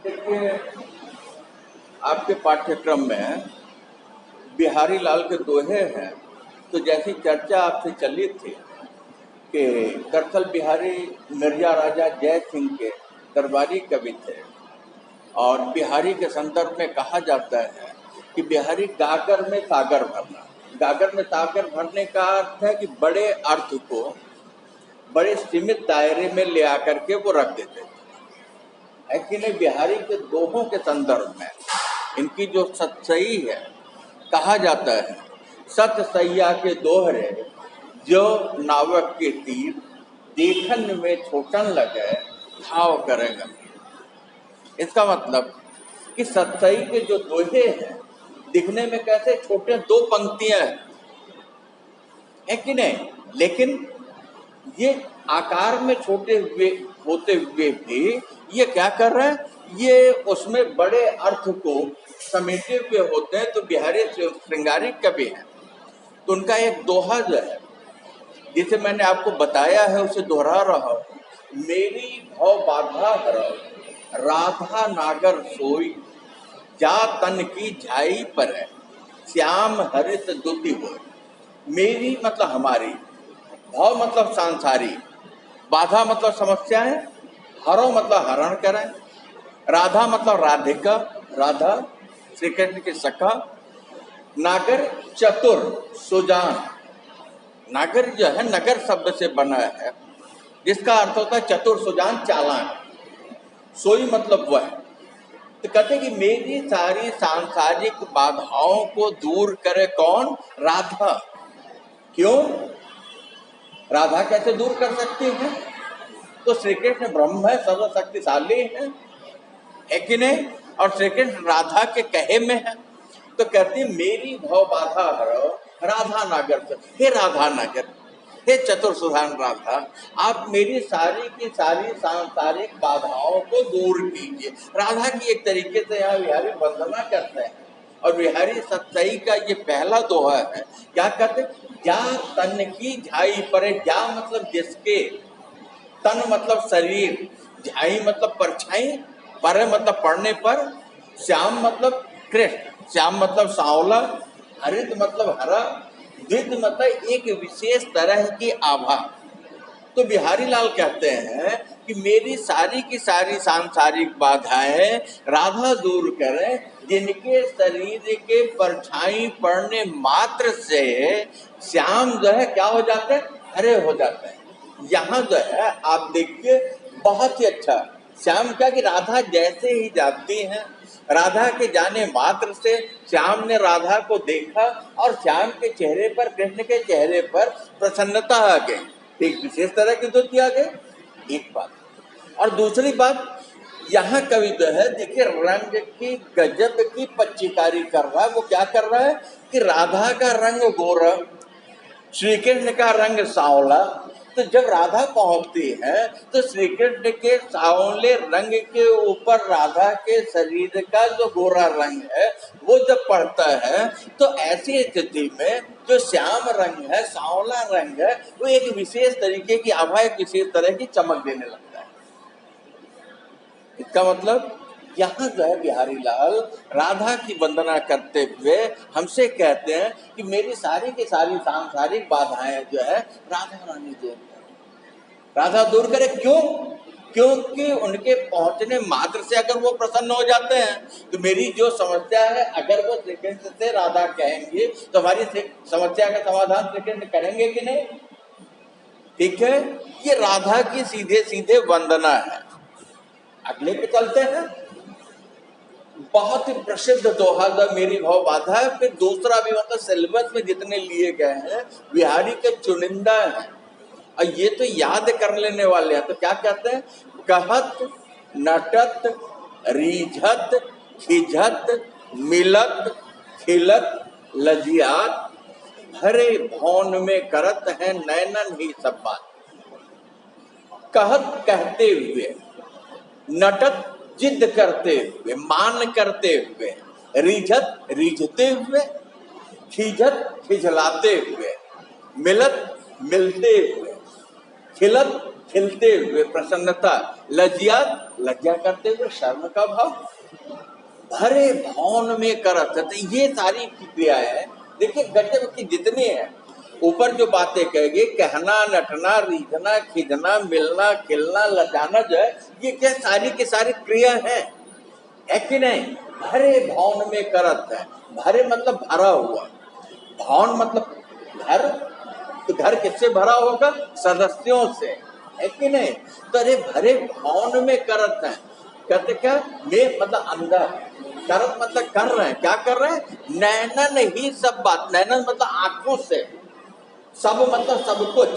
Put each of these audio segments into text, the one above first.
देखिए, आपके पाठ्यक्रम में बिहारी लाल के दोहे हैं। तो जैसी चर्चा आपसे चली थी कि दरअसल बिहारी मिर्जा राजा जय सिंह के दरबारी कवि थे और बिहारी के संदर्भ में कहा जाता है कि बिहारी गागर में सागर भरना। गागर में सागर भरने का अर्थ है कि बड़े अर्थ को बड़े सीमित दायरे में ले आकर के वो रख देते थे। एक्चुअली बिहारी के दोहों के संदर्भ में इनकी जो सतसई है, कहा जाता है सत सैया के दोहरे जो नावक के तीर देखन में छोटन लगे घाव करेगा। इसका मतलब कि सतसई के जो दोहे हैं दिखने में कैसे छोटे, दो पंक्तियां है कि नहीं, लेकिन ये आकार में छोटे हुए होते हुए भी ये क्या कर रहे हैं, ये उसमें बड़े अर्थ को समेटे हुए होते हैं। तो बिहारी श्रृंगारिक कवि हैं, तो उनका एक दोहा जो है जिसे मैंने आपको बताया है उसे दोहरा रहा हूं। मेरी भव बाधा हरौ राधा नागर सोई जा तन की झाई पर है श्याम हरित दुति हो। मेरी मतलब हमारी, भव मतलब सांसारिक, बाधा मतलब समस्याएं, हरो मतलब हरण करें, राधा मतलब राधिका, राधा श्री कृष्ण की सखा, नागर चतुर सुजान। नागर जो है नगर शब्द से बना है जिसका अर्थ होता है चतुर सुजान चालान। सोई मतलब वह। तो कहते कि मेरी सारी सांसारिक बाधाओं को दूर करे कौन? राधा। क्यों? राधा कैसे दूर कर सकती है? तो श्री कृष्ण ब्रह्म है, सर्वशक्तिशाली है कि नहीं, और श्री कृष्ण राधा के कहे में है। तो कहती मेरी भव बाधा हरो राधा नागर, हे राधा नागर, हे चतुर सुधान राधा, आप मेरी सारी की सारी सांसारिक बाधाओं को दूर कीजिए। राधा की एक तरीके से यहाँ बिहारी वंदना करते हैं। और बिहारी सतसई का ये पहला दोहा है। क्या कहते? जा तन की झाई परे। जा मतलब जिसके, तन मतलब शरीर, झाई मतलब परछाई, पर मतलब पढ़ने पर, श्याम मतलब कृष्ण, श्याम मतलब सांवला, हरित मतलब हरा, द्वित मतलब एक विशेष तरह की आभा। तो बिहारी लाल कहते हैं कि मेरी सारी की सारी सांसारिक बाधाएं राधा दूर करें, जिनके शरीर के परछाई पड़ने मात्र से श्याम जो है क्या हो जाते हैं? हरे हो जाते हैं। यहाँ जो है आप देखिए बहुत ही अच्छा श्याम क्या कि राधा जैसे ही जाती हैं, राधा के जाने मात्र से श्याम ने राधा को देखा और श्याम के चेहरे पर, कृष्ण के चेहरे पर प्रसन्नता आ गई, एक विशेष तरह की द्युति आ गई। एक बात। और दूसरी बात, यहाँ कवि जो है देखिए रंग की गजब की पच्चीकारी कर रहा है। वो क्या कर रहा है कि राधा का रंग गोरा, श्री कृष्ण का रंग सांवला। तो जब राधा पहुंचती है तो श्री कृष्ण के सांवले रंग के ऊपर राधा के शरीर का जो गोरा रंग है वो जब पड़ता है तो ऐसी स्थिति में जो श्याम रंग है, सांवला रंग है, वो एक विशेष तरीके की आभा, एक विशेष तरह की चमक देने लगता है। इसका मतलब यहाँ जो है बिहारी लाल राधा की वंदना करते हुए हमसे कहते हैं कि मेरी सारी की सारी सांसारिक बाधाएं जो है राधा रानी दूर करे, राधा दूर करे। क्यों? क्योंकि उनके पहुंचने मात्र से अगर वो प्रसन्न हो जाते हैं तो मेरी जो समस्या है अगर वो श्री कृष्ण से राधा कहेंगे तो हमारी समस्या का समाधान श्री कृष्ण करेंगे कि नहीं? ठीक है, ये राधा की सीधे सीधे वंदना है। अगले पे चलते हैं। बहुत ही प्रसिद्ध दोहा था मेरी भव बाधा है। फिर दूसरा भी मतलब सिलेबस में जितने लिए गए हैं बिहारी के चुनिंदा हैं और ये तो याद कर लेने वाले हैं। तो क्या कहते हैं? कहत नटत रीझत खिझत मिलत खिलत लजियात भरे भौन में करत है नैनन ही सब बात। कहत कहते हुए, नटत जिद करते हुए, मान करते हुए, रीझत रीझते हुए, खिझत खिझलाते हुए, मिलत मिलते हुए, खिलत खिलते हुए प्रसन्नता, लज्जा लज्जा करते हुए शर्म का भाव, भरे भावन में करत। तो ये सारी क्रियाएं है। देखिए गजब की जितनी है, ऊपर जो बातें कहेगी, कहना, नटना, रीझना, खिजना, मिलना, खिलना, लजाना, जो है ये क्या सारी की सारी क्रिया है कि नहीं? भरे भावन में करत है। भरे मतलब भरा हुआ, भावन मतलब घर, तो घर किससे भरा होगा? सदस्यों से, है कि नहीं? तो अरे भरे भावन में करत है, कहते क्या? में मतलब अंदर, करत मतलब कर रहे हैं। क्या कर रहे हैं? नैनन ही सब बात, नैनन मतलब आंखों से, सब मतलब सब कुछ,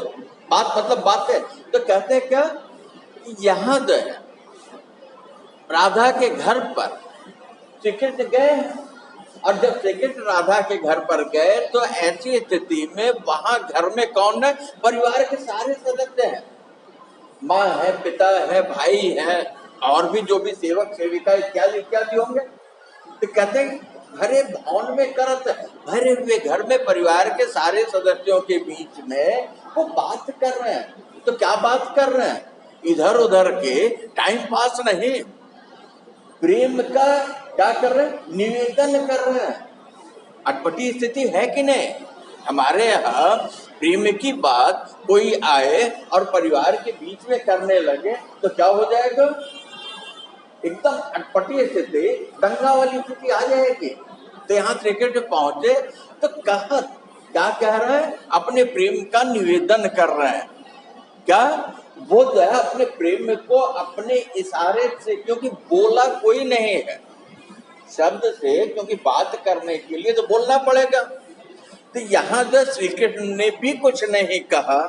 बात मतलब बात है। तो कहते हैं क्या? यहाँ जो है राधा के घर पर श्री कृष्ण गए, और जब श्री कृष्ण राधा के घर पर गए तो ऐसी स्थिति में वहां घर में कौन है? परिवार के सारे सदस्य हैं, माँ है, पिता है, भाई है, और भी जो भी सेवक सेविका इत्यादि इत्यादि होंगे। तो कहते हैं भरे भवन में करत है, भरे हुए घर में परिवार के सारे सदस्यों के बीच में वो बात कर रहे हैं। तो क्या बात कर रहे हैं? इधर उधर के टाइम पास नहीं, प्रेम का क्या कर रहे हैं? निवेदन कर रहे हैं। अटपटी स्थिति है कि नहीं? हमारे यहाँ प्रेम की बात कोई आए और परिवार के बीच में करने लगे तो क्या हो जाएगा? एकदम अटपटी स्थिति, दंगा वाली स्थिति आ जाएगी। तो यहाँ श्री कृष्ण पहुंचे तो क्या कह रहे हैं? अपने प्रेम का निवेदन कर रहे हैं। क्या? वो जो है अपने प्रेम को अपने इशारे से, क्योंकि बोला कोई नहीं है शब्द से, क्योंकि बात करने के लिए तो बोलना पड़ेगा। तो यहाँ जो श्री कृष्ण ने भी कुछ नहीं कहा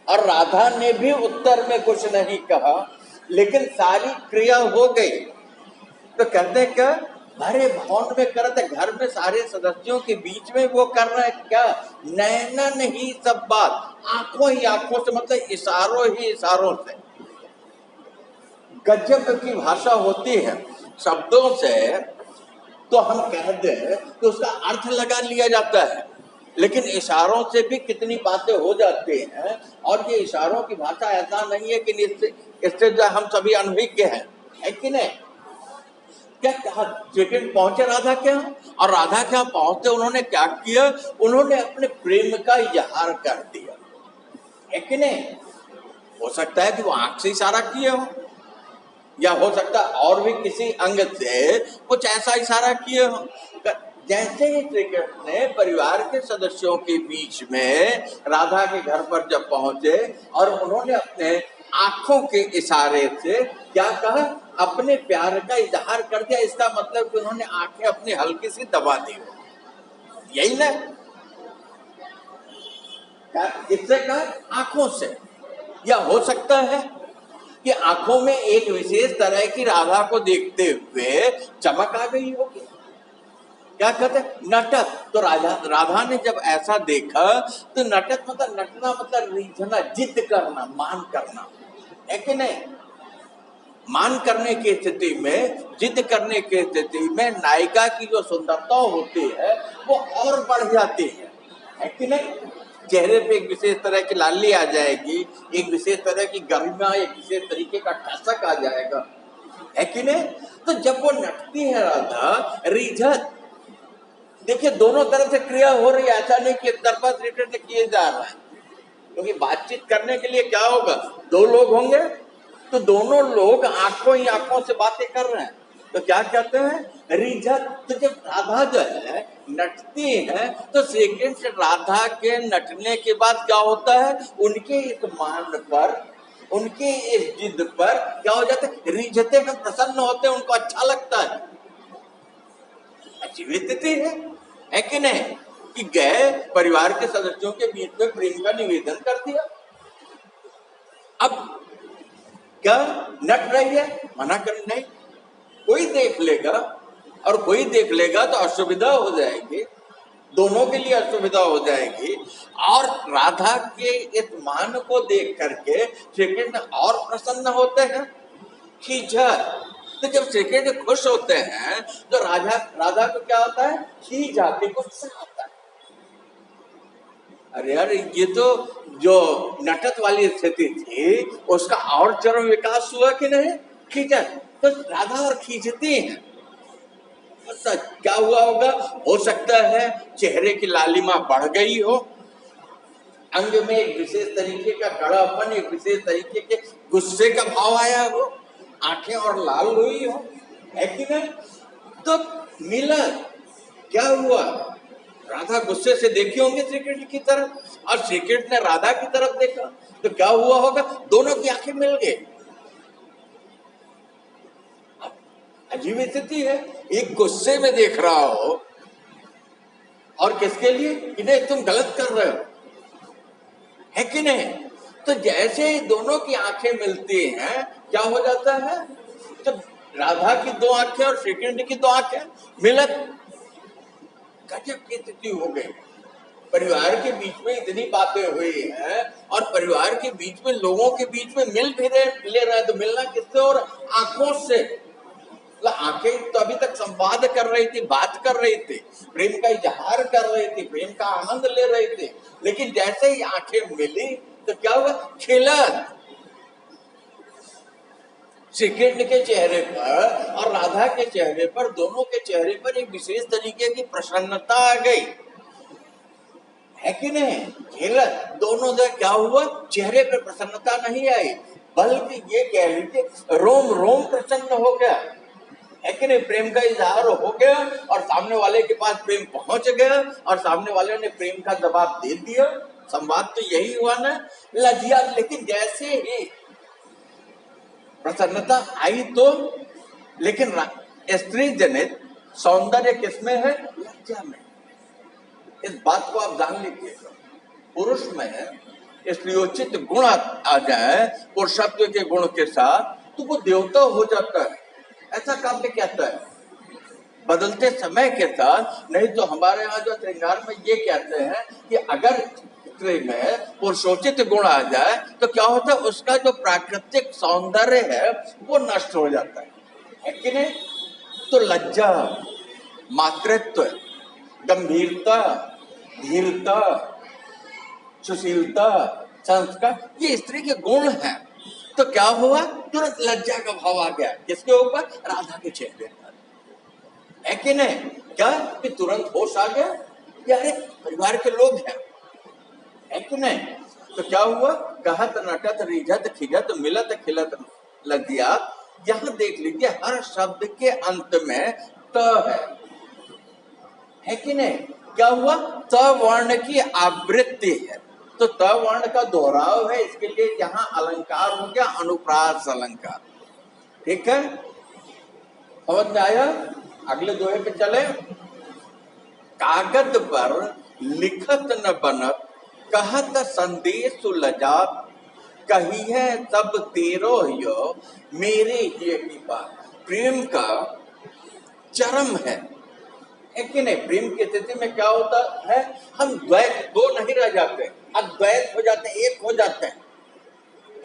और राधा ने भी उत्तर में कुछ नहीं कहा, लेकिन सारी क्रिया हो गई। तो कहते हैं क्या? भरे भवन में करते, घर में सारे सदस्यों के बीच में वो कर रहे हैं क्या? नैनन ही सब बात, आंखों ही आंखों से, मतलब इशारों ही इशारों से। गजब की भाषा होती है। शब्दों से तो हम कह दें तो उसका अर्थ लगा लिया जाता है, लेकिन इशारों से भी कितनी बातें हो जाती हैं। और ये इशारों की भाषा ऐसा नहीं है कि इससे जो हम सभी अनभिज्ञ हैं, है कि नहीं? क्या कहा? सेकंड पहुंचे राधा के यहाँ, और राधा के यहाँ पहुंचते उन्होंने क्या किया? उन्होंने अपने प्रेम का इजहार कर दिया, है कि नहीं? हो सकता है कि वो आंख से इशारा किए हो, या हो सकता है और भी किसी अंग से कुछ ऐसा इशारा किए हो। जैसे ही श्री कृष्ण ने परिवार के सदस्यों के बीच में राधा के घर पर जब पहुंचे और उन्होंने अपने आंखों के इशारे से क्या कहा? अपने प्यार का इजहार कर दिया। इसका मतलब कि उन्होंने आंखें अपनी हल्की सी दबा दी, यही ना? किससे कहा? आंखों से। या हो सकता है कि आंखों में एक विशेष तरह की राधा को देखते हुए चमक आ गई होगी। क्या कहते? नटक। तो राधा ने जब ऐसा देखा तो नटक मतलब नटना मतलब रीझना, जिद करना, मान करना, है कि नहीं? मान करने की स्थिति में, जिद करने की स्थिति में नायिका की जो सुंदरता होती है वो और बढ़ जाती है कि नहीं? चेहरे पे एक विशेष तरह की लाली आ जाएगी, एक विशेष तरह की गरिमा, एक विशेष तरीके का ठसक आ जाएगा, है कि नहीं? तो जब वो नटती है राधा, रिझत, देखिए दोनों तरफ से क्रिया हो रही है, ऐसा नहीं कि एक तरफा से किए जा रहा है। क्योंकि बातचीत करने के लिए क्या होगा? दो लोग होंगे तो दोनों लोग आंखों ही आंखों से बातें कर रहे हैं, तो क्या कहते हैं? रिझत। तो जब राधा जो है नटती है तो श्री कृष्ण राधा के नटने के बाद क्या होता है? उनके इस मान पर, उनके इस जिद पर क्या हो जाता है? रिझते में प्रसन्न होते हैं, उनको अच्छा लगता है। अच्छी स्थिति है कि नहीं? कि गए परिवार के सदस्यों के बीच में प्रेम का निवेदन कर दिया। अब क्या नट रही है? मना कर नहीं, कोई देख लेगा, और कोई देख लेगा तो असुविधा हो जाएगी, दोनों के लिए असुविधा हो जाएगी। और राधा के इस मान को देख करके श्री कृष्ण और प्रसन्न होते हैं, खींचत। तो जब श्री कृष्ण खुश होते हैं तो राधा को क्या होता है? खींच आती, गुस्सा आता है। अरे यार, ये तो जो नटत वाली स्थिति थी उसका और चरम विकास हुआ कि नहीं? खींचा, तो राधा और खींचती हैं। तो क्या हुआ होगा? हो सकता है चेहरे की लालिमा बढ़ गई हो, अंग में एक विशेष तरीके का कड़ापन, एक विशेष तरीके के गुस्से का भाव आया हो, आंखें और लाल हुई हो, है कि नहीं? तो मिला, क्या हुआ? राधा गुस्से से देखी होंगे श्री कृष्ण की तरफ और श्री कृष्ण ने राधा की तरफ देखा, तो क्या हुआ होगा? दोनों की आंखें मिल गई। अजीब स्थिति है, एक गुस्से में देख रहा हो और किसके लिए? इन्हें तुम गलत कर रहे हो, है कि नहीं? तो जैसे ही दोनों की आंखें मिलती हैं, क्या हो जाता है? तो राधा की दो आंखें और श्री कृष्ण की दो आंखें मिलत, गजब की स्थिति हो गई। परिवार के बीच में इतनी बातें हुई हैं और परिवार के बीच में, लोगों के बीच में मिल भी ले रहे हैं, तो मिलना किससे? और आंखों से। आंखें तो अभी तक संवाद कर रही थी, बात कर रही थी, प्रेम का इजहार कर रही थी, प्रेम का आनंद ले रही थी, लेकिन जैसे ही आंखें मिली तो क्या हुआ? खिला। श्री कृष्ण के चेहरे पर और राधा के चेहरे पर, दोनों के चेहरे पर एक विशेष तरीके की प्रसन्नता आ गई, है कि नहीं? खिला। दोनों से क्या हुआ? चेहरे पर प्रसन्नता नहीं आई, बल्कि ये कह लीजिए रोम रोम प्रसन्न हो गया, है कि नहीं? प्रेम का इजहार हो गया और सामने वाले के पास प्रेम पहुंच गया और सामने वाले ने प्रेम का जवाब दे दिया। संवाद तो यही हुआ ना, लज्जा। लेकिन जैसे ही प्रसन्नता आई तो, लेकिन स्त्री जनित सौंदर्य किसमें है? लज्जा में। इस बात को आप जान लीजिएगा, पुरुष में स्त्रियोचित गुण आ जाए पुरुषत्व के गुण के साथ, तो वो देवता हो जाता है, ऐसा काव्य कहता है। बदलते समय के साथ, नहीं तो हमारे यहाँ जो श्रृंगार में ये कहते हैं कि अगर स्त्री में पुरुषोचित गुण आ जाए तो क्या होता है? उसका जो प्राकृतिक सौंदर्य है वो नष्ट हो जाता है कि नहीं? तो लज्जा, मातृत्व, गंभीरता, धीरता, सुशीलता, संस्कार, ये स्त्री के गुण हैं। तो क्या हुआ? तुरंत लज्जा का भाव आ गया, किसके ऊपर? राधा के चेहरे पर, है कि नहीं? क्या कि तुरंत होश आ गया कि अरे परिवार के लोग हैं, है कि नहीं? तो क्या हुआ? कहत नटत रिझत खिजत मिलत खिलत लज्जा। यहां देख लीजिए, हर शब्द के अंत में त है कि नहीं? क्या हुआ? त वर्ण की आवृत्ति है, तो त वर्ण का दोहराव है, इसके लिए यहाँ अलंकार हो गया अनुप्रास अलंकार। ठीक है, समझ में आया? अगले दोहे पे चले। कागज पर लिखत न बनत कहत संदेश लजात, कही है सब तेरो यो मेरे ही कृपा। प्रेम का चरम है कि नहीं? प्रेम की स्थिति में क्या होता है? हम द्वैत, दो नहीं रह जाते, अद्वैत हो जाते हैं, एक हो जाते हैं,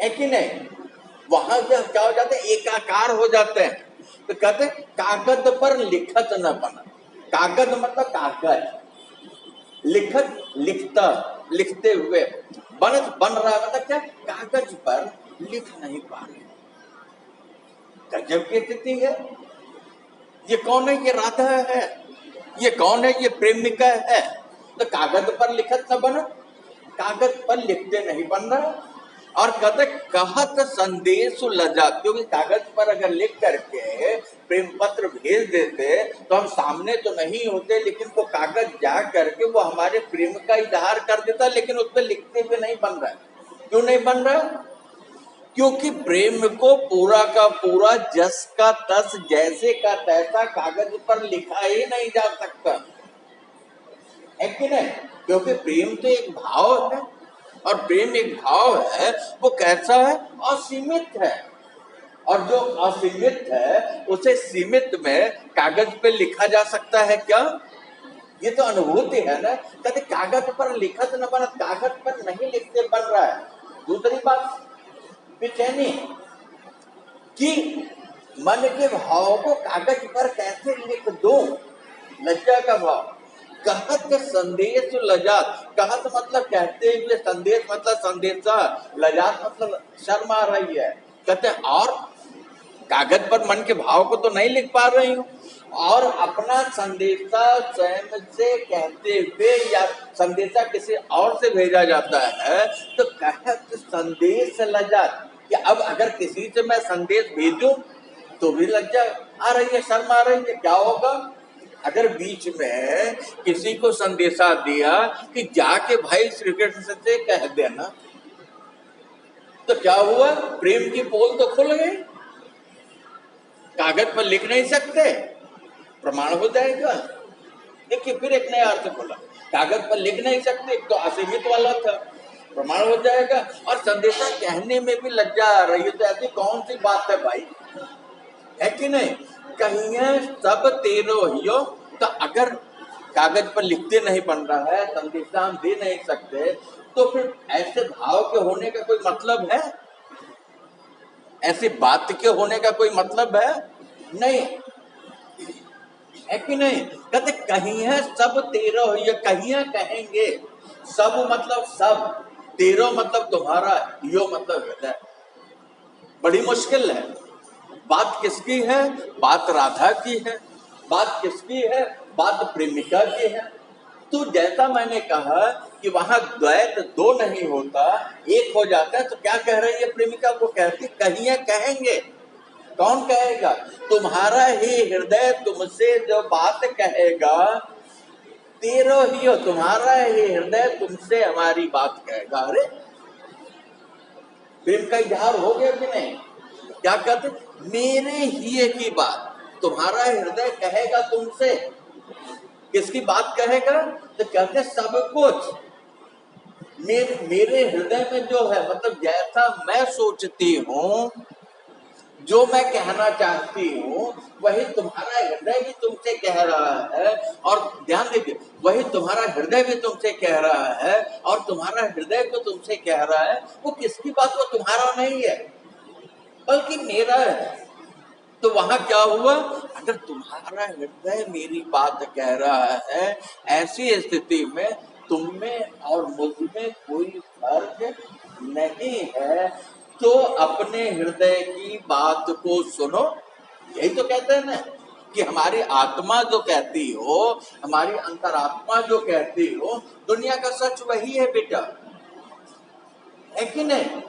है कि नहीं? वहां से क्या हो जाते हैं? एकाकार हो जाते हैं। तो कहते कागज पर लिखत न बना। कागज मतलब कागज, लिखत लिखता, लिखते हुए, बनत बन रहा, मतलब क्या? कागज पर लिख नहीं पा रहे। गजब की स्थिति है। ये कौन है? ये राधा है। ये कौन है? ये प्रेमिका है। तो कागज पर लिखत न बना, कागज पर लिखते नहीं बन रहा। और कहते कहत संदेश लजा, क्योंकि कागज पर अगर लिख करके प्रेम पत्र भेज देते तो हम सामने तो नहीं होते, लेकिन वो कागज जा करके वो हमारे प्रेम का इजहार कर देता, लेकिन उस पर लिखते हुए नहीं बन रहा है। क्यों नहीं बन रहा? क्योंकि प्रेम को पूरा का पूरा जस का तस, जैसे का तैसा कागज पर लिखा ही नहीं जा सकता, है कि नहीं? क्योंकि प्रेम तो एक भाव है, और प्रेम एक भाव है, वो कैसा है? असीमित है। और जो असीमित है उसे सीमित में कागज पे लिखा जा सकता है क्या? ये तो अनुभूति है ना। कहते कागज पर लिखत न बना, कागज पर नहीं लिखते बन रहा है। दूसरी बात बेचैनी, कि मन के भाव को कागज पर कैसे लिख दूं, लज्जा का भाव। कहत संदेश लजात, कहत मतलब कहते हुए, संदेश मतलब संदेशा, लजात मतलब शर्म आ रही है। कहते और कागज पर मन के भाव को तो नहीं लिख पा रही हूँ, और अपना संदेशा स्वयं से कहते हुए या संदेशा किसी और से भेजा जाता है तो कहत संदेश लजात, कि अब अगर किसी से मैं संदेश भेजूं तो भी लज्जा आ रही है, शर्म आ रही है। क्या होगा अगर बीच में किसी को संदेशा दिया कि जाके भाई श्री कृष्ण से कह देना, तो क्या हुआ, प्रेम की पोल तो खुल गई। कागज पर लिख नहीं सकते, प्रमाण हो जाएगा। देखिए फिर एक नया अर्थ खुला, कागज पर लिख नहीं सकते, तो असीमित वाला था, प्रमाण हो जाएगा। और संदेशा कहने में भी लज्जा आ रही है, तो ऐसी कौन सी बात है भाई, है कि नहीं। कहिए सब तेरो हियो, तो अगर कागज पर लिखते नहीं बन रहा है, संदेशा हम दे नहीं सकते, तो फिर ऐसे भाव के होने का कोई मतलब है, ऐसी बात के होने का कोई मतलब है नहीं, है कि नहीं। कहते कहिए सब तेरो हियो, कहिए कहेंगे, सब मतलब सब, तेरो मतलब तुम्हारा, यो मतलब हृदय। बड़ी मुश्किल है। बात किसकी है, बात राधा की है। बात किसकी है, बात प्रेमिका की है। तो जैसा मैंने कहा कि वहां द्वैत दो नहीं होता, एक हो जाता है, तो क्या कह रही है प्रेमिका को, कहती कहिए कहेंगे। कौन कहेगा, तुम्हारा ही हृदय तुमसे जो बात कहेगा, तेरो ही हो, तुम्हारा ही हृदय तुमसे हमारी बात कहेगा। अरे प्रेम का इजहार हो गया कि नहीं। क्या कहते, मेरे ही की बात तुम्हारा हृदय कहेगा तुमसे। किसकी बात कहेगा, तो कहते सब कुछ मेरे हृदय में जो है, मतलब जैसा मैं सोचती हूँ, जो मैं कहना चाहती हूँ, वही तुम्हारा हृदय भी तुमसे कह रहा है। और ध्यान दीजिए, वही तुम्हारा हृदय भी तुमसे कह रहा है, और तुम्हारा हृदय को तुमसे कह रहा है, वो किसकी बात, वो तुम्हारा नहीं है बल्कि मेरा है। तो वहां क्या हुआ, अगर तुम्हारा हृदय मेरी बात कह रहा है, ऐसी स्थिति में तुम में और मुझ में कोई फर्क नहीं है, तो अपने हृदय की बात को सुनो। यही तो कहते हैं ना कि हमारी आत्मा जो कहती हो, हमारी अंतरात्मा जो कहती हो, दुनिया का सच वही है बेटा, है कि नहीं।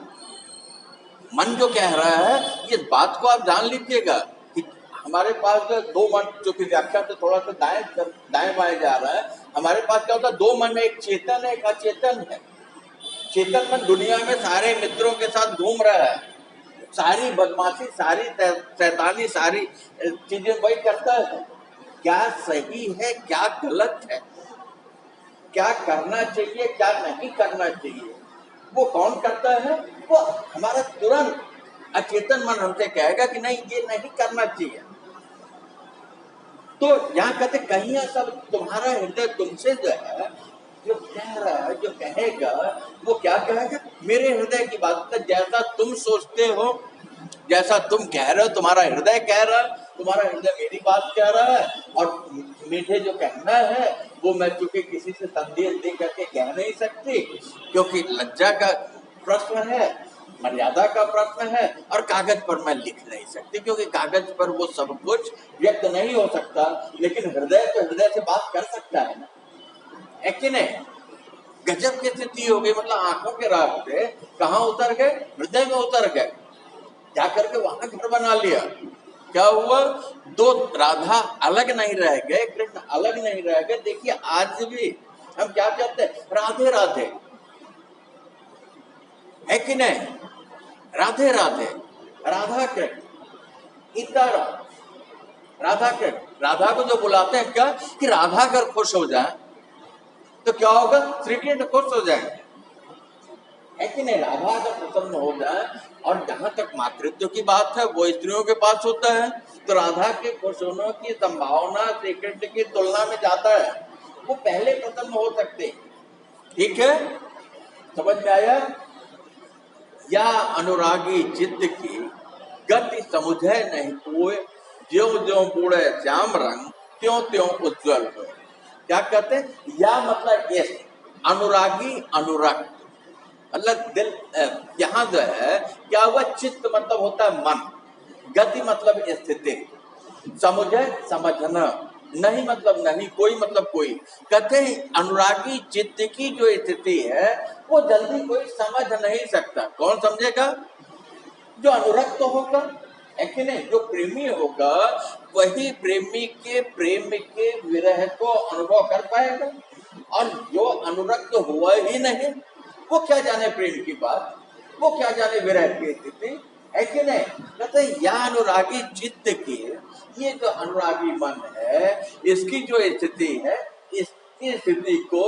मन जो कह रहा है, ये बात को आप जान लीजिएगा कि हमारे पास जो दो मन, जो कि व्याख्या से थोड़ा सा दाएं बाएं जा रहा है, हमारे पास क्या होता है, दो मन है, एक चेतन है, एक अचेतन है। चेतन मन दुनिया में सारे मित्रों के साथ घूम रहा है, सारी बदमाशी, सारी शैतानी, सारी चीजें वही करता है। क्या सही है, क्या गलत है, क्या करना चाहिए, क्या नहीं करना चाहिए, वो कौन करता है, वो हमारा तुरंत अचेतन मन हमसे कहेगा कि नहीं ये नहीं करना चाहिए। तो यहाँ कहते कहीं सब तुम्हारा हृदय तुमसे जो है, जो कह रहा है, जो कहेगा, वो क्या कहेगा, मेरे हृदय की बात। जैसा तुम सोचते हो, जैसा तुम कह रहे हो, तुम्हारा हृदय कह रहा है, तुम्हारा हृदय मेरी बात कह रहा है। और मुझे जो कहना है वो मैं चूंकि किसी से संदेश दे करके कह नहीं सकती, क्योंकि लज्जा का प्रश्न है, मर्यादा का प्रश्न है, और कागज पर मैं लिख नहीं सकती, क्योंकि कागज पर वो सब कुछ व्यक्त नहीं हो सकता, लेकिन हृदय तो हृदय से बात कर सकता है ना, है कि नहीं। गजब की स्थिति हो गई, मतलब आंखों के रास्ते कहाँ उतर गए, हृदय में उतर गए, जाकर के वहां घर बना लिया। क्या हुआ, दो राधा अलग नहीं रह गए, कृष्ण अलग नहीं रह गए। देखिए आज भी हम क्या कहते हैं, राधे राधे, है कि नहीं, राधे राधे, राधा कृष्ण, इतना राधा कृष्ण। राधा को जो बुलाते हैं क्या, कि राधा अगर खुश हो जाए तो क्या होगा, श्री कृष्ण खुश हो जाएंगे, है कि नहीं। राधा अगर प्रसन्न हो जाए, और जहां तक मातृत्व की बात है वो स्त्रियों के पास होता है, तो राधा के खुश होने की संभावना श्री कृष्ण की तुलना में ज्यादा है, वो पहले प्रसन्न हो सकते। ठीक है, समझ में आया। या अनुरागी चित्त की गति समुझे नहीं कोय, ज्यों ज्यों बूढ़े श्याम रंग त्यों त्यों उज्ज्वल हो। क्या कहते हैं? या मतलब इस अनुरागी अनुरक्त, मतलब दिल, यहाँ जो है क्या हुआ, चित्त मतलब होता है मन, गति मतलब स्थिति, समुझे समझना, नहीं मतलब नहीं, कोई मतलब कोई। कहते हैं अनुरागी चित्त की जो स्थिति है वो जल्दी कोई समझ नहीं सकता। कौन समझेगा? जो अनुरक्त होगा, है कि नहीं? जो प्रेमी होगा वही प्रेमी के प्रेम के विरह को अनुभव कर पाएगा, और जो अनुरक्त हुआ ही नहीं वो क्या जाने प्रेम की बात, वो क्या जाने विरह की स्थिति, है कि नहीं? कहते हैं या अनुरागी चित्त की, ये जो अनुरागी मन है इसकी जो स्थिति है, इसकी स्थिति को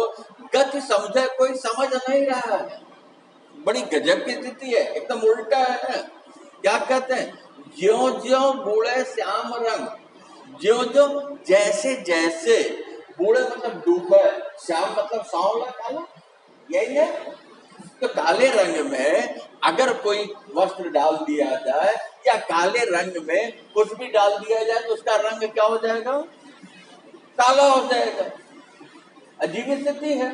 गति समझे कोई समझ नहीं रहा है। बड़ी गजब की स्थिति है, एकदम उल्टा है। क्या कहते हैं? ज्यों ज्यों बूढ़े श्याम रंग, ज्यों ज्यों जैसे जैसे, बूढ़े मतलब डूबे, श्याम मतलब सांवला काला, यही है। तो काले रंग में अगर कोई वस्त्र डाल दिया जाए या काले रंग में कुछ भी डाल दिया जाए तो उसका रंग क्या हो जाएगा? काला हो जाएगा। अजीब स्थिति है।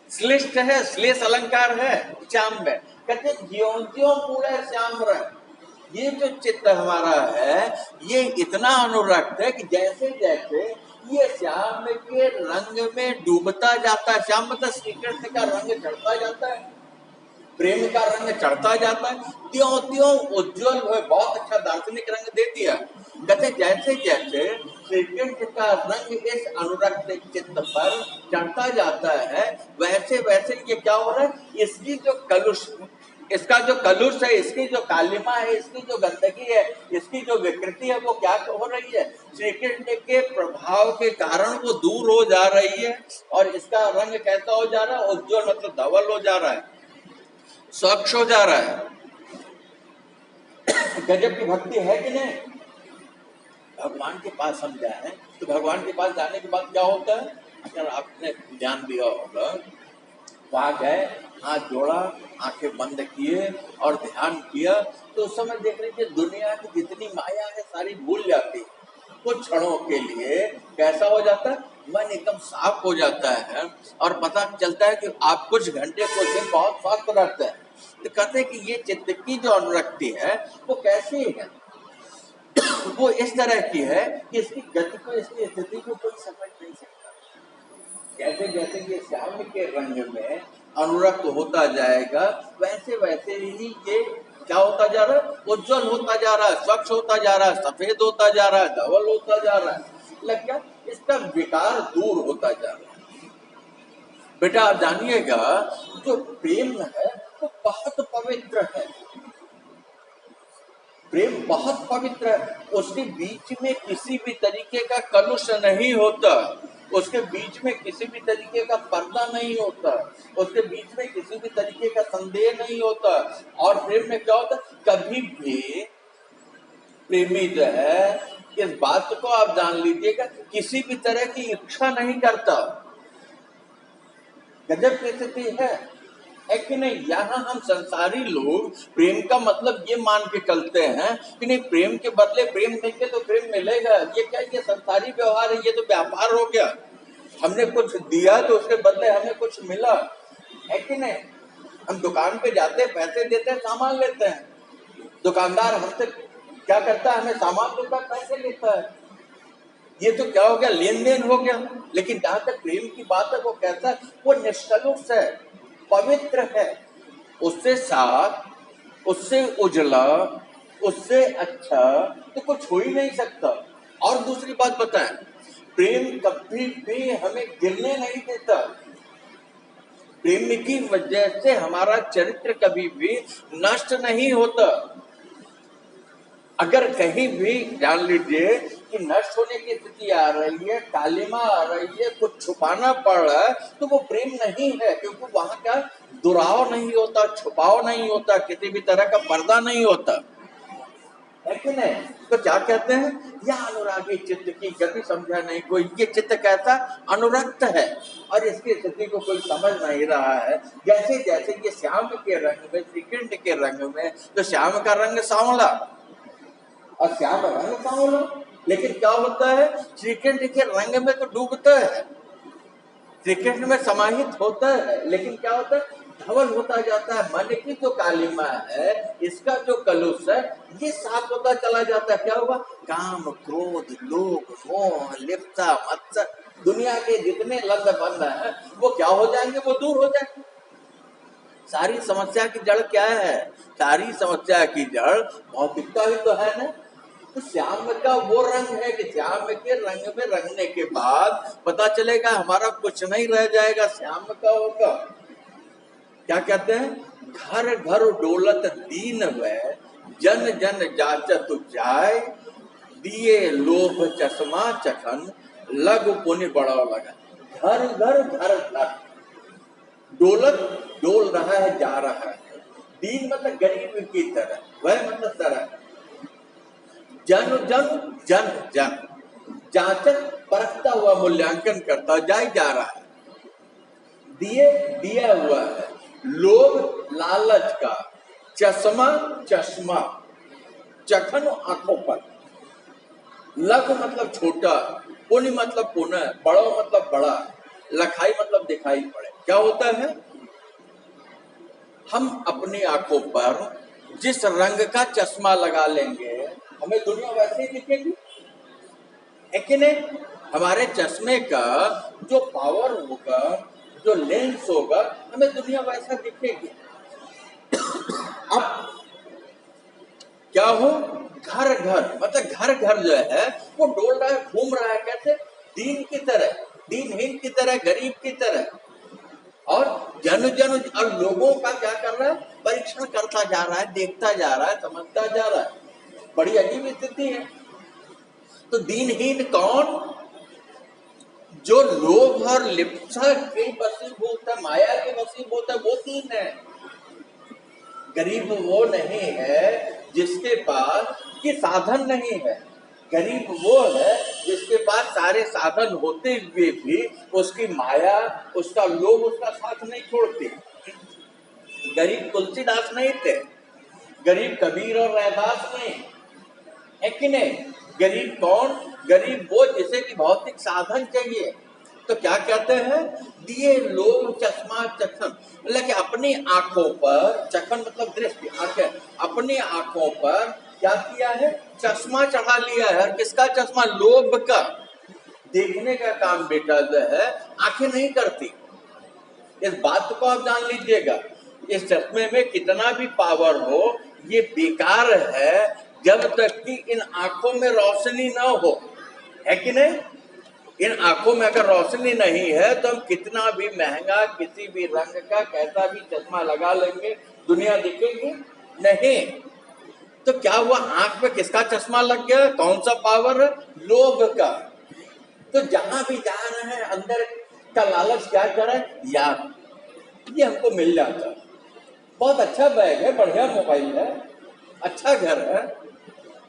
श्लिष्ट है, श्लेष अलंकार है श्याम में। कहते ज्यों ज्यों बूढ़े श्याम रंग, ये जो चित्त हमारा है ये इतना अनुरक्त है कि जैसे जैसे ये श्याम के रंग में डूबता जाता है, श्याम मतलब श्री कृष्ण का रंग चढ़ता जाता है, प्रेम का रंग चढ़ता जाता है, त्यों त्यों उज्ज्वल हुए, बहुत अच्छा दार्शनिक रंग दे दिया। कहते जैसे जैसे श्री कृष्ण का रंग इस अनुरक्त चित्त पर चढ़ता जाता है वैसे वैसे ये क्या हो रहा है, इसकी जो कलुष, इसका जो कलुष है, इसकी जो कालिमा है, इसकी जो गंदगी है, इसकी जो विकृति है वो क्या हो रही है? श्री कृष्ण के प्रभाव के कारण वो दूर हो जा रही है, और इसका रंग कैसा हो जा रहा है? उज्ज्वल मतलब धवल हो जा रहा है, स्वच्छ हो जा रहा है। गजब की भक्ति है कि नहीं? भगवान के पास हम जाए तो भगवान के पास जाने के बाद क्या होता है? अगर आपने ध्यान दिया होगा, वहां गए, हाथ जोड़ा, आंखें बंद किए और ध्यान किया, तो उस समय देख लीजिए दुनिया की जितनी माया है सारी भूल जाती है। कुछ क्षणों के लिए कैसा हो जाता है? मन एकदम साफ हो जाता है, और पता चलता है कि आप कुछ घंटे कुछ दिन बहुत स्वस्थ रहते हैं। तो कहते हैं कि ये चित्त की जो अनुरक्ति है वो कैसी है? वो इस तरह की है कि इसकी गति को, इसकी स्थिति को कोई समझ नहीं सकता। जैसे जैसे ये श्याम के रंग में अनुरक्त होता जाएगा वैसे वैसे ही ये क्या होता जा रहा है? उज्जवल होता जा रहा है, स्वच्छ होता जा रहा है, सफेद होता जा रहा है, धवल होता जा रहा है, मतलब क्या, इसका विकार दूर होता जा रहा है। बेटा आप जानिएगा जो प्रेम है वो बहुत पवित्र है, प्रेम बहुत पवित्र है, उसके बीच में किसी भी तरीके का कलुष नहीं होता, उसके बीच में किसी भी तरीके का पर्दा नहीं होता, उसके बीच में किसी भी तरीके का संदेह नहीं होता। और प्रेम में क्या होता? कभी भी प्रेमी जो है, इस बात को आप जान लीजिएगा, किसी भी तरह की इच्छा नहीं करता। गजब की स्थिति है कि नहीं? यहाँ हम संसारी लोग प्रेम का मतलब ये मान के चलते हैं कि नहीं, प्रेम के बदले प्रेम देंगे तो प्रेम मिलेगा। ये क्या, ये संसारी व्यवहार है, ये तो व्यापार हो गया। हमने कुछ दिया तो उसके बदले हमें कुछ मिला, है कि नहीं? हम दुकान पे जाते हैं, पैसे देते हैं, सामान लेते हैं, दुकानदार हमसे क्या करता है? हमें सामान देता है, पैसे लेता है। ये तो क्या हो गया? लेन देन हो गया। लेकिन जहां तक प्रेम की बात है वो कैसा है? वो निष्कलुष है, पवित्र है, उससे साफ, उससे उजला, उससे अच्छा तो कुछ हो ही नहीं सकता। और दूसरी बात बताएं, प्रेम कभी भी हमें गिरने नहीं देता। प्रेम की वजह से हमारा चरित्र कभी भी नष्ट नहीं होता। अगर कहीं भी जान लीजिए कि नष्ट होने की स्थिति आ रही है, कालिमा आ रही है, कुछ छुपाना पड़ रहा है, तो वो प्रेम नहीं है, क्योंकि वहां का दुराव नहीं होता, छुपाव नहीं होता, किसी भी तरह का पर्दा नहीं होता, है कि नहीं? तो क्या कहते हैं? यह अनुरागी चित्त की गति समझा नहीं कोई। ये चित्त कैसा? अनुरक्त है, और इसकी स्थिति को कोई समझ नहीं रहा है। जैसे जैसे ये श्याम के रंग में, श्री कृष्ण के रंग में, तो श्याम का रंग सांवला, और श्याम रंग सांवला, लेकिन क्या होता है, श्री कृष्ण के रंग में तो डूबता है, श्री कृष्ण में समाहित होता है, लेकिन क्या होता है, धवल होता जाता है। मन की जो कालिमा है, इसका जो कलुष है, ये साफ होता चला जाता है। क्या होगा, काम क्रोध लोभ मोह लिप्सा मत्सर, दुनिया के जितने लंग बंध है वो क्या हो जाएंगे, वो दूर हो जाएंगे। सारी समस्या की जड़ क्या है, सारी समस्या की जड़ भौतिकता ही तो है ना। तो श्याम का वो रंग है कि श्याम के रंग में रंगने के बाद पता चलेगा हमारा कुछ नहीं रह जाएगा, श्याम का होगा। क्या कहते हैं, घर घर डोलत दीन वै जन जन जाचत जाय, दिए लोभ चश्मा चखन लग पुण्य बड़ा लगा। घर घर घर घर डोलत, डोल रहा है, जा रहा है। दीन मतलब गरीब की तरह, वह मतलब तरह। जन जन जन जन, जांचक परखता हुआ मूल्यांकन करता जाए जा रहा है। दिए दिया हुआ है, लोभ लालच का, चश्मा चश्मा, चखन आंखों पर, लघु मतलब छोटा, पुण्य मतलब पुण्य, बड़ो मतलब बड़ा, लखाई मतलब दिखाई पड़े। क्या होता है, हम अपनी आंखों पर जिस रंग का चश्मा लगा लेंगे हमें दुनिया वैसे ही दिखेगी, है कि नहीं। हमारे चश्मे का जो पावर होगा, जो लेंस होगा, हमें दुनिया वैसा दिखेगी। अब क्या हो, घर घर मतलब घर घर जो है वो डोल रहा है, घूम रहा है। कैसे, दीन की तरह, दीनहीन की तरह, गरीब की तरह, और जन जन, और लोगों का क्या कर रहा है, परीक्षण करता जा रहा है, देखता जा रहा है, समझता जा रहा है। बड़ी अजीब स्थिति है। तो दीनहीन कौन, जो लोभ और लिप्सा के वशीभूत है, माया के वशीभूत है, वो दीन है। गरीब वो नहीं है जिसके पास ये साधन नहीं है, गरीब वो है जिसके पास सारे साधन होते हुए भी उसकी माया, उसका लोभ उसका साथ नहीं छोड़ती। गरीब तुलसीदास नहीं थे, गरीब कबीर और रैदास नहीं, है कि नहीं। गरीब कौन, गरीब वो जिसे कि भौतिक साधन चाहिए। तो क्या कहते हैं, दिए लोभ चश्मा चखन, मतलब कि अपनी आंखों पर, चखन मतलब दृष्टि, आंखें, अपनी आंखों पर क्या किया है, चश्मा चढ़ा लिया है। किसका चश्मा, लोभ का। देखने का काम बेटा जो है आंखें नहीं करती, इस बात को आप जान लीजिएगा। इस चश्मे में कितना भी पावर हो, ये बेकार है जब तक कि इन आंखों में रोशनी ना हो, है कि नहीं। इन आंखों में अगर रोशनी नहीं है तो हम कितना भी महंगा किसी भी रंग का कैसा भी चश्मा लगा लेंगे, दुनिया दिखेगी नहीं। तो क्या हुआ, आंख पे किसका चश्मा लग गया, कौन सा पावर है, लोभ का। तो जहां भी जा रहे हैं अंदर का लालच क्या कर रहा है, यार ये हमको मिल जाता, बहुत अच्छा बैग है, बढ़िया मोबाइल है, अच्छा घर है,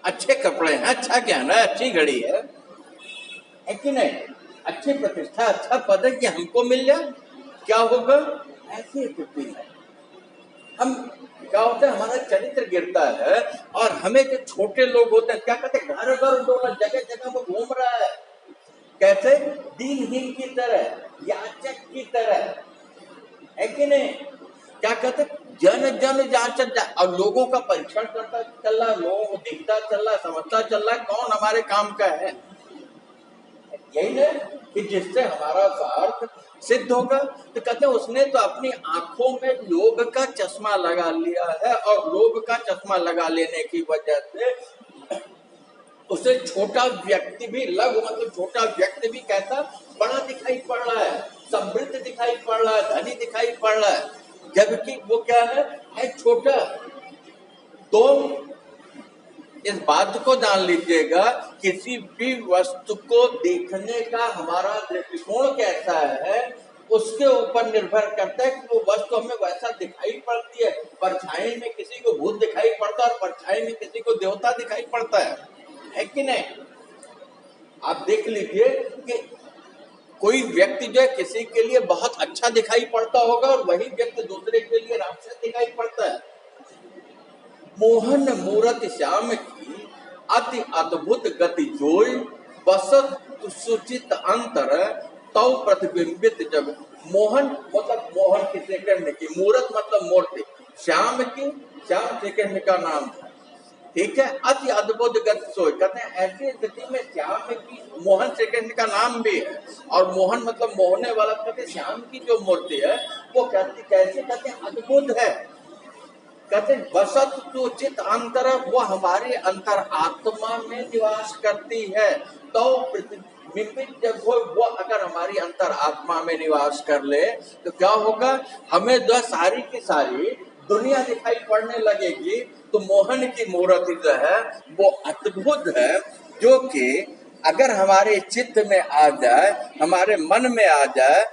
अच्छे कपड़े हैं, अच्छा ज्ञान है, अच्छी घड़ी है कि नहीं, अच्छी प्रतिष्ठा, अच्छा पद है कि हमको मिल जाए। क्या होगा, ऐसी स्थिति है, हम क्या होता है, हमारा चरित्र गिरता है। और हमें जो छोटे लोग होते हैं क्या कहते हैं, घर घर डोला, जगह जगह वो घूम रहा है। कैसे, दीनहीन की तरह, याचक की तरह, है कि नहीं। क्या कहते, जन जन जाचक जा, और लोगों का परीक्षण करता चल रहा, लोगों को देखता चल रहा, समझता चल रहा, कौन हमारे काम का है। यही ना कि जिससे हमारा स्वार्थ सिद्ध होगा। तो कहते हैं उसने तो अपनी आंखों में लोभ का चश्मा लगा लिया है, और लोभ का चश्मा लगा लेने की वजह से उसे छोटा व्यक्ति भी, लघु मतलब छोटा व्यक्ति भी कैसा, बड़ा दिखाई पड़ रहा है, समृद्ध दिखाई पड़ रहा है, धनी दिखाई पड़ रहा है, जबकि वो क्या है छोटा। तो इस बात को जान लीजिएगा, किसी भी वस्तु को देखने का हमारा दृष्टिकोण कैसा है उसके ऊपर निर्भर करता है कि वो वस्तु हमें वैसा दिखाई पड़ती है। परछाई में किसी को भूत दिखाई पड़ता है और परछाई में किसी को देवता दिखाई पड़ता है कि नहीं। आप देख लीजिए कि कोई व्यक्ति जो है किसी के लिए बहुत अच्छा दिखाई पड़ता होगा और वही व्यक्ति दूसरे के लिए राक्षस दिखाई पड़ता है। मोहन मूरत श्याम की अति अद्भुत गति जोई, बसत सुचित अंतर, तव प्रतिबिंबित जब। मोहन मतलब मोहन किसे कहने की, मूर्त मतलब मूर्ति, श्याम की, श्याम श्री कृष्ण का नाम है, ठीक है। अति अद्भुत गति सोई, कहते हैं ऐसी स्थिति में श्याम की, मोहन श्री कृष्ण का नाम भी है, और मोहन मतलब मोहने वाला, कहते श्याम की जो मूर्ति है वो कहते कैसे, कहते हैं अद्भुत है। कहते बसत तो चित अंतर, वो हमारे अंतर आत्मा में निवास करती है। तो प्रतिबिंबित जब वो अगर हमारी अंतर आत्मा में निवास कर ले तो क्या होगा, हमें जो सारी की सारी दुनिया दिखाई पड़ने लगेगी। तो मोहन की मूर्ति जो है वो अद्भुत है, जो कि अगर हमारे चित्त में आ जाए, हमारे मन में आ जाए